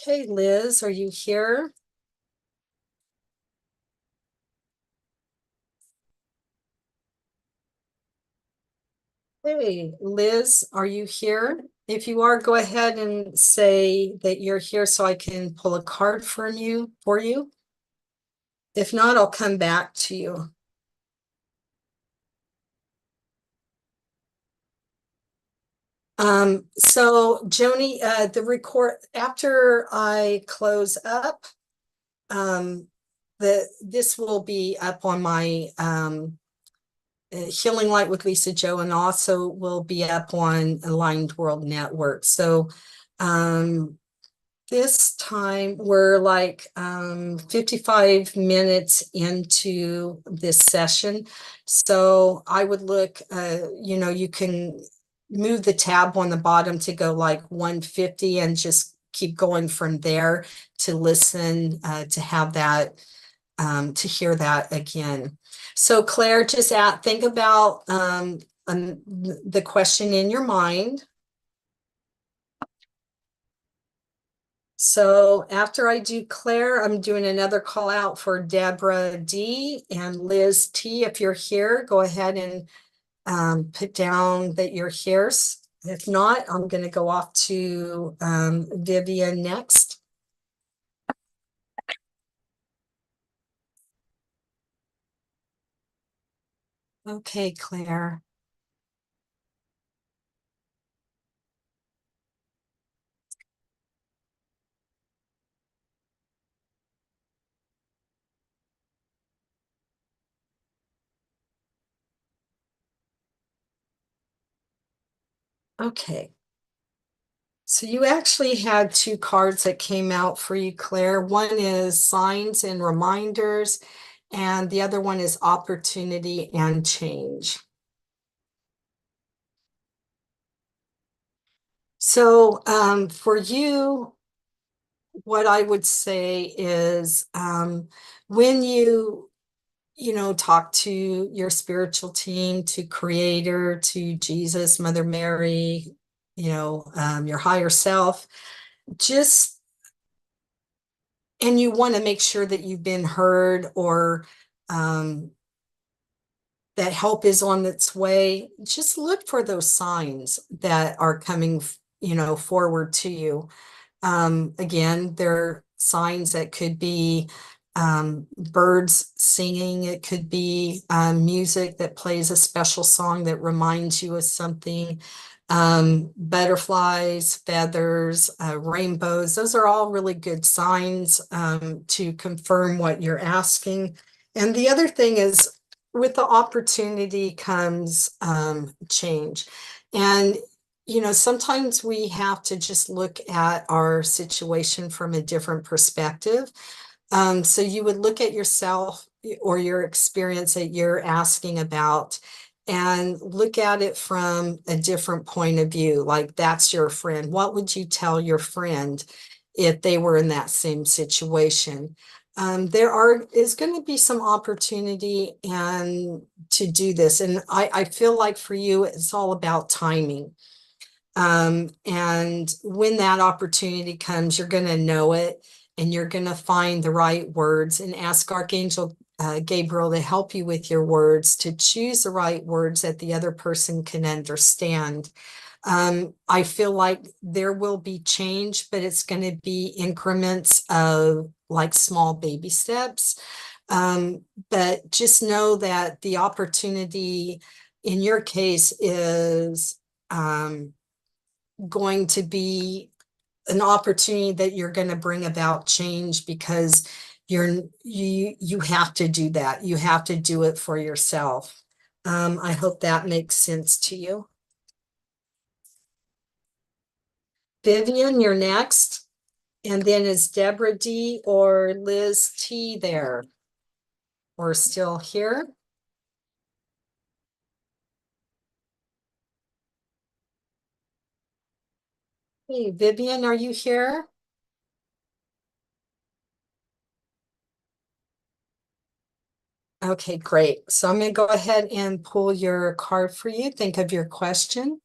Okay, Liz, are you here? Hey, Liz, are you here? If you are, go ahead and say that you're here so I can pull a card from you for you. If not, I'll come back to you. So Joni, the record after I close up, this will be up on my Healing Light with Lisa Joe, and also will be up on Enlightened World Network. So this time we're like 55 minutes into this session. So I would look, you can move the tab on the bottom to go like 150 and just keep going from there to listen, to have that, to hear that again. So Claire, just think about the question in your mind. So after I do Claire, I'm doing another call out for Deborah D and Liz T. If you're here, go ahead and put down that you're here. If not, I'm going to go off to Vivian next. Okay, Claire. Okay. So you actually had two cards that came out for you, Claire. One is signs and reminders, and the other one is opportunity and change. So for you, what I would say is when talk to your spiritual team, to Creator, to Jesus, Mother Mary, your higher self, just, and you want to make sure that you've been heard, or that help is on its way. Just look for those signs that are coming, forward to you. Again, there are signs that could be birds singing. It could be music that plays a special song that reminds you of something. Butterflies, feathers, rainbows. Those are all really good signs to confirm what you're asking. And the other thing is, with the opportunity comes change. And sometimes we have to just look at our situation from a different perspective. So you would look at yourself or your experience that you're asking about and look at it from a different point of view. Like, that's your friend. What would you tell your friend if they were in that same situation? Is going to be some opportunity and to do this. And I feel like for you, it's all about timing. And when that opportunity comes, you're going to know it, and you're going to find the right words, and ask Archangel Gabriel to help you with your words, to choose the right words that the other person can understand. I feel like there will be change, but it's going to be increments of like small baby steps. But just know that the opportunity in your case is going to be an opportunity that you're going to bring about change, because you have to do that. You have to do it for yourself. I hope that makes sense to you. Vivian, you're next. And then is Deborah D or Liz T there? Or still here? Hey, Vivian, are you here? Okay, great. So I'm going to go ahead and pull your card for you. Think of your question.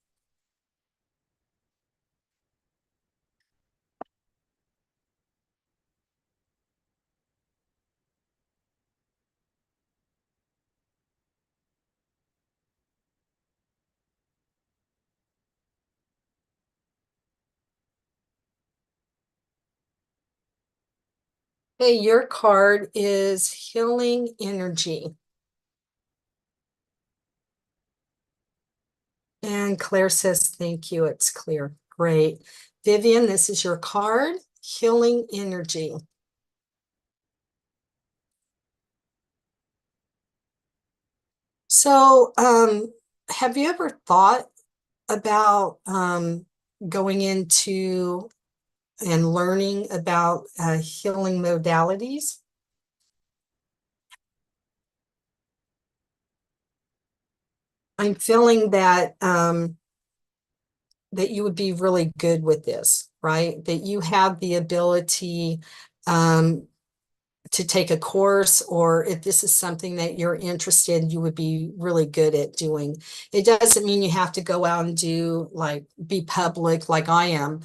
Hey, your card is healing energy. And Claire says, thank you. It's clear. Great. Vivian, this is your card, healing energy. So, have you ever thought about going into and learning about healing modalities? I'm feeling that you would be really good with this, right? That you have the ability um, to take a course, or if this is something that you're interested in, you would be really good at doing. It doesn't mean you have to go out and do like be public like I am.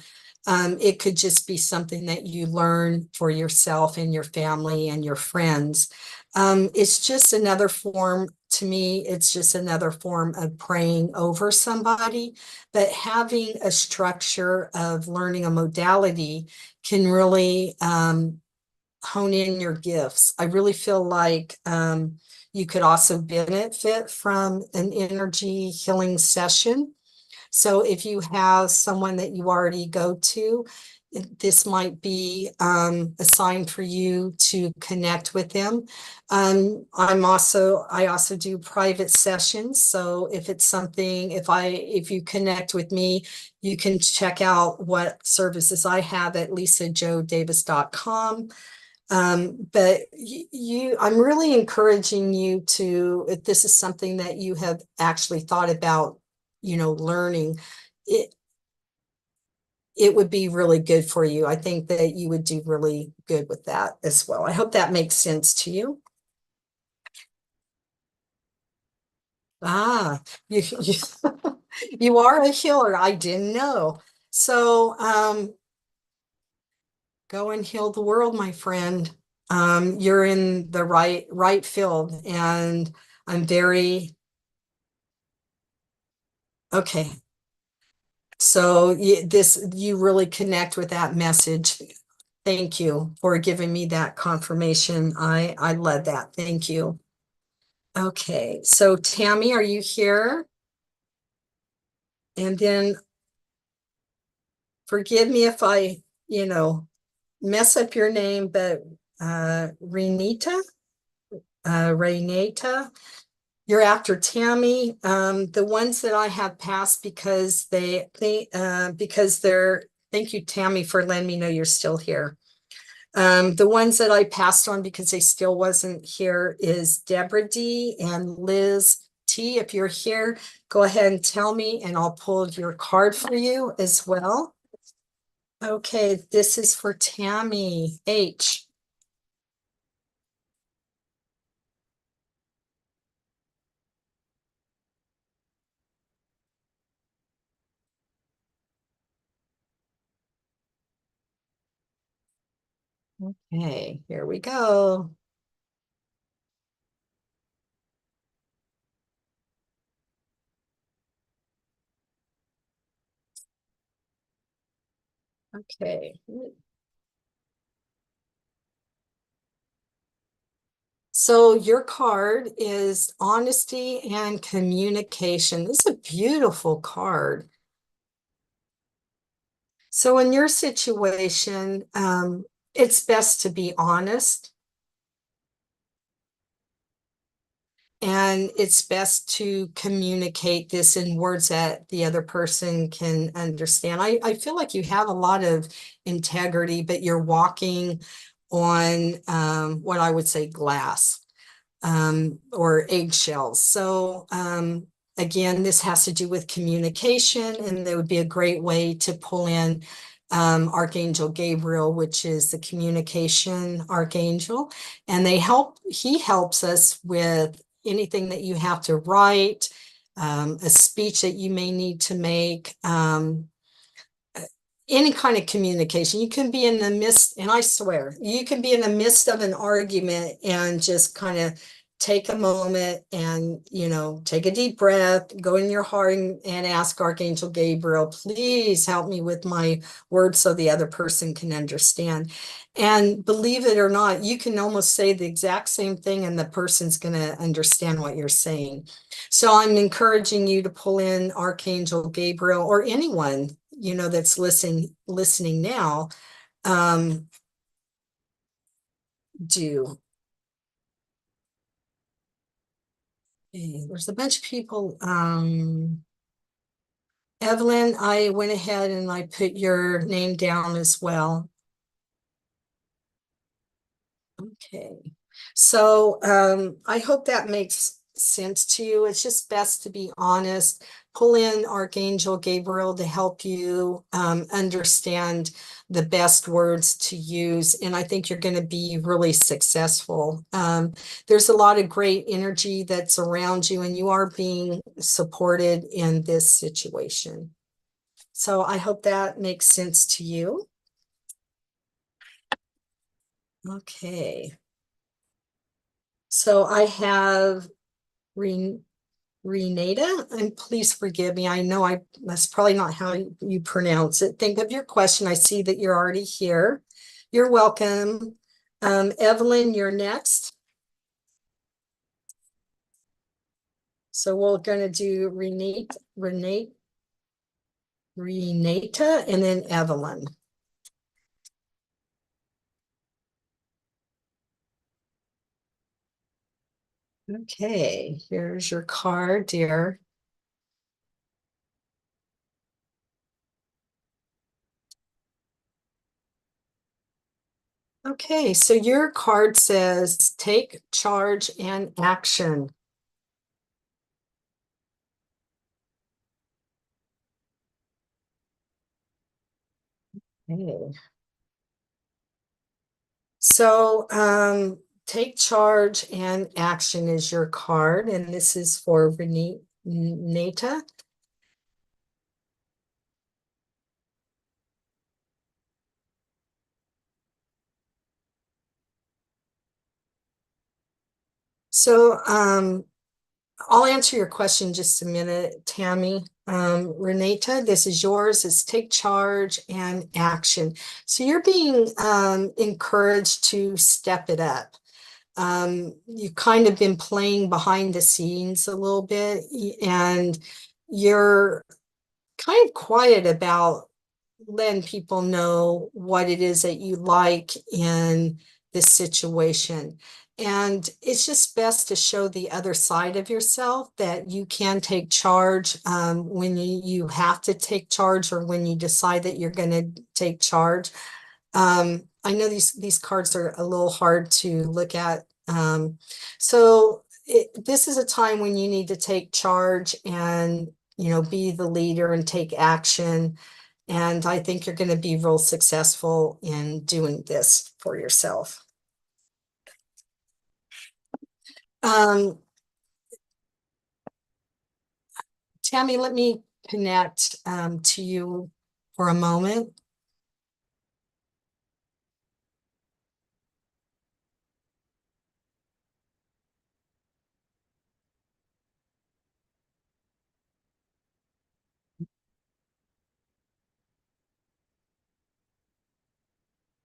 It could just be something that you learn for yourself and your family and your friends. It's just another form, to me, it's just another form of praying over somebody, but having a structure of learning a modality can really hone in your gifts. I really feel like you could also benefit from an energy healing session. So if you have someone that you already go to, this might be a sign for you to connect with them. I also do private sessions. So if it's something, if you connect with me, you can check out what services I have at lisajodavis.com. But I'm really encouraging you to, if this is something that you have actually thought about, learning, it, it would be really good for you. I think that you would do really good with that as well. I hope that makes sense to you. Ah, you, you are a healer. I didn't know. So, go and heal the world, my friend. You're in the right field, and I'm very okay. So you really connect with that message. Thank you for giving me that confirmation. I love that. Thank you. Okay, so Tammy, are you here? And then forgive me if I, you know, mess up your name, but Renata, you're after Tammy. The ones that I have passed because because they're, thank you, Tammy, for letting me know you're still here. The ones that I passed on because they still wasn't here is Deborah D and Liz T. If you're here, go ahead and tell me and I'll pull your card for you as well. Okay, this is for Tammy H. Okay, here we go. Okay. So your card is honesty and communication. This is a beautiful card. So in your situation, it's best to be honest, and it's best to communicate this in words that the other person can understand. I feel like you have a lot of integrity, but you're walking on what I would say glass. Or eggshells. So again, this has to do with communication, and there would be a great way to pull in Archangel Gabriel, which is the communication archangel, and he helps us with anything that you have to write, a speech that you may need to make. Any kind of communication. You can be in the midst, and I swear, you can be in the midst of an argument and just kind of take a moment and, take a deep breath, go in your heart and ask Archangel Gabriel, please help me with my words so the other person can understand. And believe it or not, you can almost say the exact same thing and the person's going to understand what you're saying. So I'm encouraging you to pull in Archangel Gabriel or anyone, that's listening now. Um, do Okay, there's a bunch of people. Evelyn, I went ahead and I put your name down as well. Okay. So I hope that makes sense to you. It's just best to be honest. Pull in Archangel Gabriel to help you understand the best words to use. And I think you're going to be really successful. There's a lot of great energy that's around you, and you are being supported in this situation. So I hope that makes sense to you. Okay. So I have Ren Renata, and please forgive me. I know that's probably not how you pronounce it. Think of your question. I see that you're already here. You're welcome. Evelyn, you're next. So we're going to do Renata, and then Evelyn. Okay, here's your card, dear. Okay, so your card says take charge and action. Okay. So take charge and action is your card, and this is for Renata. So I'll answer your question just a minute, Tammy. Renata, this is yours. It's take charge and action. So you're being encouraged to step it up. You've kind of been playing behind the scenes a little bit, and you're kind of quiet about letting people know what it is that you like in this situation. And it's just best to show the other side of yourself, that you can take charge when you have to take charge, or when you decide that you're going to take charge. I know these cards are a little hard to look at. This is a time when you need to take charge and, be the leader and take action. And I think you're going to be real successful in doing this for yourself. Um, Tammy, let me connect to you for a moment.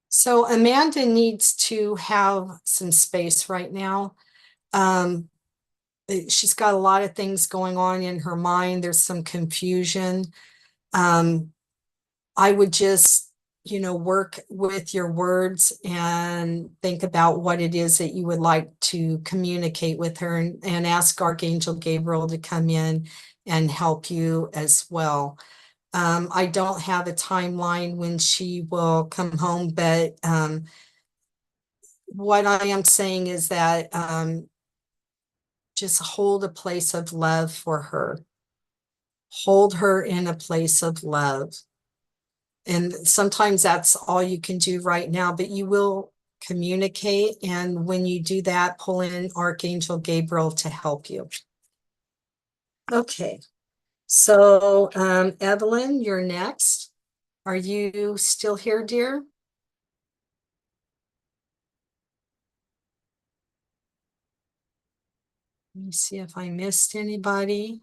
So Amanda needs to have some space right now. Um, she's got a lot of things going on in her mind. There's some confusion. I would just, work with your words and think about what it is that you would like to communicate with her, and ask Archangel Gabriel to come in and help you as well. I don't have a timeline when she will come home, but what I am saying is that just hold a place of love for her. Hold her in a place of love. And sometimes that's all you can do right now, but you will communicate. And when you do that, pull in Archangel Gabriel to help you. Okay. So, Evelyn, you're next. Are you still here, dear? Let me see if I missed anybody.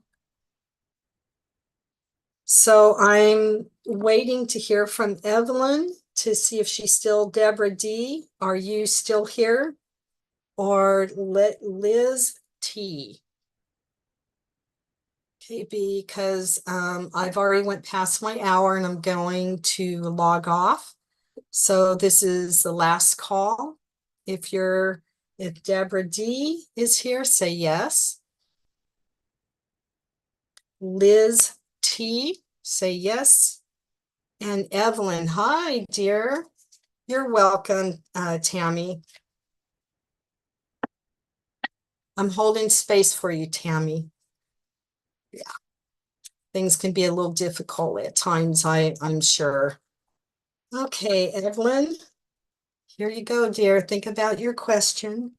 So I'm waiting to hear from Evelyn to see if she's still Deborah D. Are you still here? Or Liz T. Okay, because I've already went past my hour and I'm going to log off. So this is the last call. If Deborah D is here, say yes. Liz T, say yes. And Evelyn, hi, dear. You're welcome, Tammy. I'm holding space for you, Tammy. Yeah, things can be a little difficult at times, I'm sure. Okay, Evelyn, here you go, dear. Think about your question.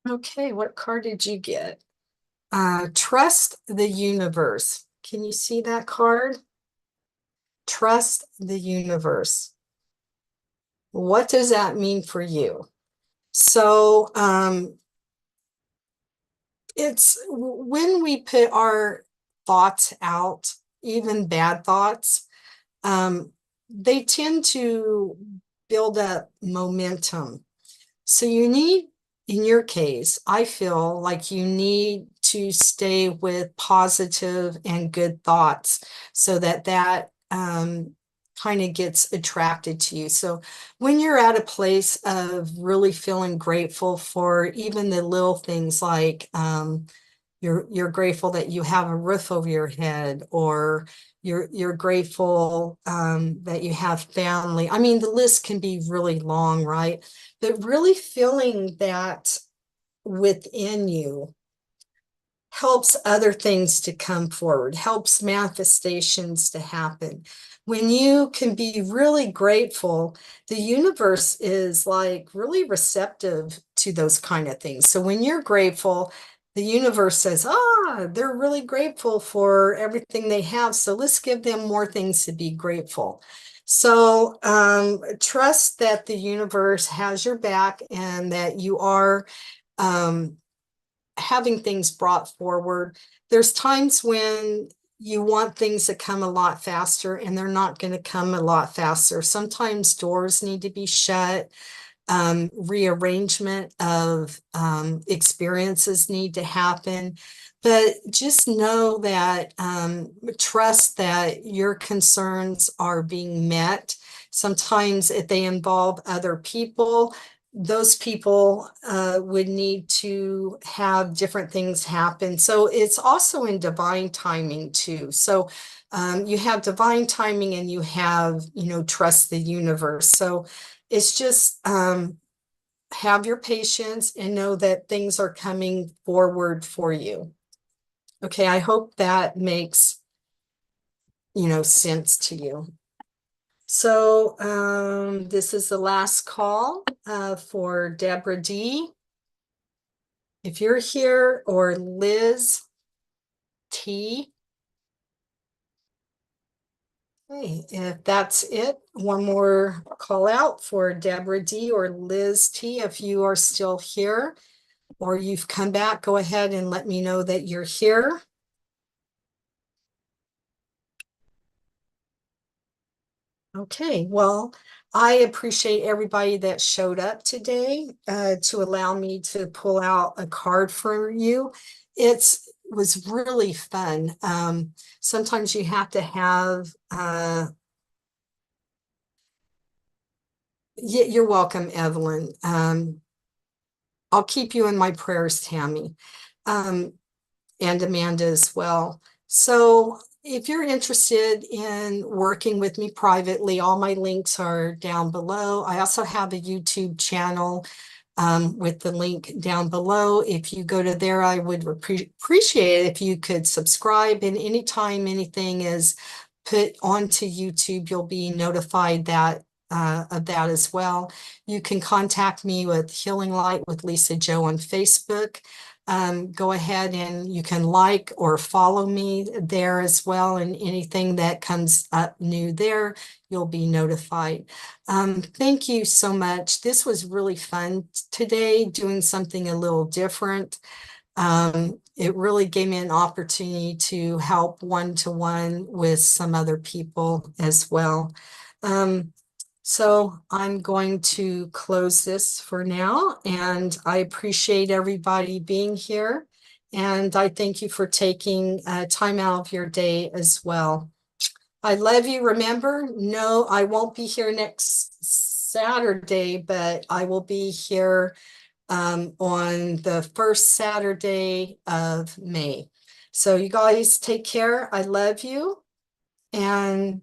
Okay, what card did you get? Trust the universe. Can you see that card? Trust the universe. What does that mean for you? So, it's when we put our thoughts out, even bad thoughts, they tend to build up momentum. So you need, in your case, I feel like you need to stay with positive and good thoughts so that kind of gets attracted to you. So when you're at a place of really feeling grateful for even the little things like you're grateful that you have a roof over your head, or you're grateful that you have family. I mean, the list can be really long, right? But really feeling that within you helps other things to come forward, helps manifestations to happen. When you can be really grateful, the universe is like really receptive to those kind of things. So when you're grateful, the universe says, they're really grateful for everything they have. So let's give them more things to be grateful. So trust that the universe has your back and that you are um, having things brought forward. There's times when you want things to come a lot faster and they're not going to come a lot faster. Sometimes doors need to be shut. Rearrangement of experiences need to happen. But just know that, trust that your concerns are being met. Sometimes if they involve other people, those people would need to have different things happen. So it's also in divine timing too. So you have divine timing and you have, trust the universe. So it's just have your patience and know that things are coming forward for you. Okay, I hope that makes, sense to you. So this is the last call for Deborah D. If you're here, or Liz T. Okay, if that's it, one more call out for Deborah D or Liz T. If you are still here or you've come back, go ahead and let me know that you're here. Okay, well, I appreciate everybody that showed up today to allow me to pull out a card for you. It was really fun. Sometimes you have to have, you're welcome, Evelyn. I'll keep you in my prayers, Tammy, and Amanda as well. So if you're interested in working with me privately, all my links are down below. I also have a YouTube channel with the link down below. If you go to there, I would appreciate it if you could subscribe, and anytime anything is put onto YouTube, you'll be notified of that as well. You can contact me with Healing Light with Lisa Jo on Facebook. Go ahead and you can like or follow me there as well, and anything that comes up new there, you'll be notified. Thank you so much. This was really fun today, doing something a little different. It really gave me an opportunity to help one-to-one with some other people as well. So I'm going to close this for now, and I appreciate everybody being here. And I thank you for taking time out of your day as well. I love you. Remember, no, I won't be here next Saturday, but I will be here on the first Saturday of May. So you guys take care. I love you. And